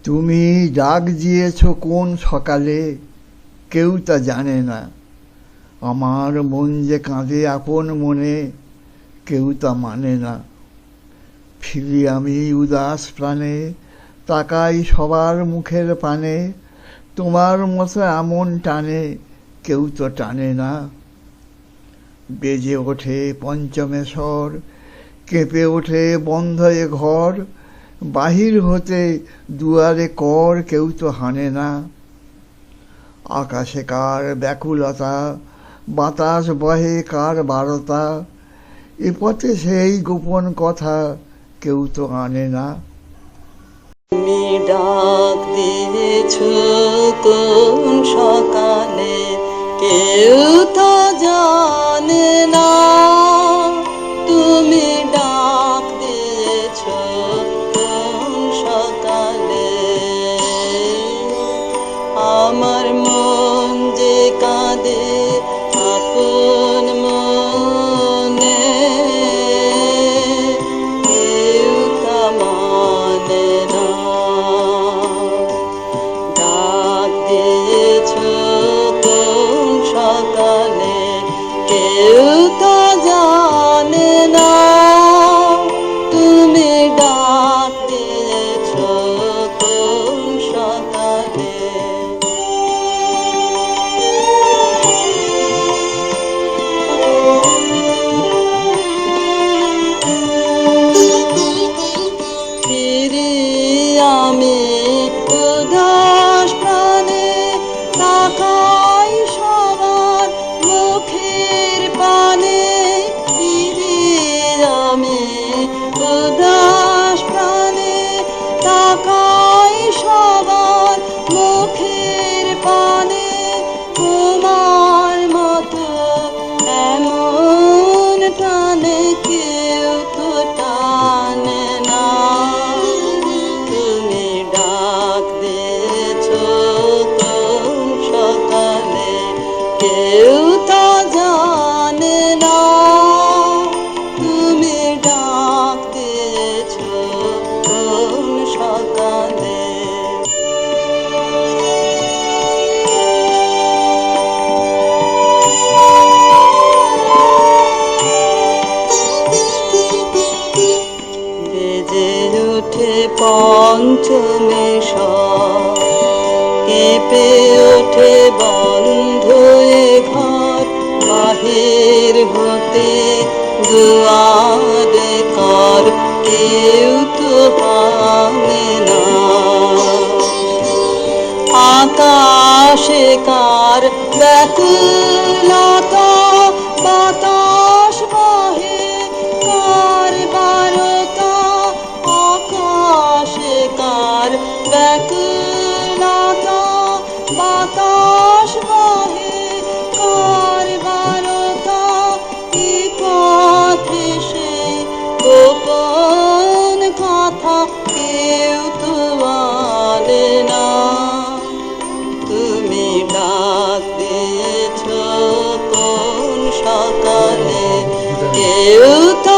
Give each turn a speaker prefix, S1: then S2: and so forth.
S1: তুমি ডাক দিয়েছ কোন সকালে কেউ তা জানে না, আমার মন যে কাঁদে আপন মনে কেউ তা মানে না। ফিরি আমি উদাস প্রাণে, তাকাই সবার মুখের পানে, তোমার মতো এমন টানে কেউ তো টানে না। বেজে ওঠে পঞ্চমে স্বর, কেঁপে ওঠে বন্ধ এ ঘর, বাহির হতে দুয়ারে কর কেউ তো হানে না। আকাশে কার ব্যাকুলতা, বাতাস বহে কার বারতা, এ পথে সেই গোপন কথা কেউ তো আনে না।
S2: তুমি ডাক দিয়েছ কোন সকালে কেউ তো জানে না, তুমি ডাক দিয়েছ কোন সকালে, আমার মন যে কাঁদে আপন মনে কেউ তা মানে না। ডাক দিয়েছ কোন সকালে কেউ তা জানে না, তুমি ডাক দিয়েছ কোন সকালে। ফিরি আমি উদাস প্রাণে, তাকাই সবার মুখের পানে, ফিরি আমি উদাস প্রাণে, তাকাই সবার মুখের পানে, তোমার মতো এমন টানে কেউ তো টানে না। তুমি ডাক দিয়েছ কোন সকালে কেউ তা জানে না, তুমি ডাক দিয়েছ কোন সকালে। বেজে ওঠে পঞ্চমে স্বর, কেঁপে ওঠে বন্ধ এ ঘর, বাহির হতে দুয়ারে কর কেউ তো পাবে না। আকাশে কার ব্যাকুলতা, বাতাস বহে কার বারতা, আকাশে কার ব্যাকুলতা, বাতাস বহে কার বারতা, কি পথে সে গোপন কথা কেউ তো বলে না। তুমি ডাক দিয়েছ কোন সকালে কেউ তো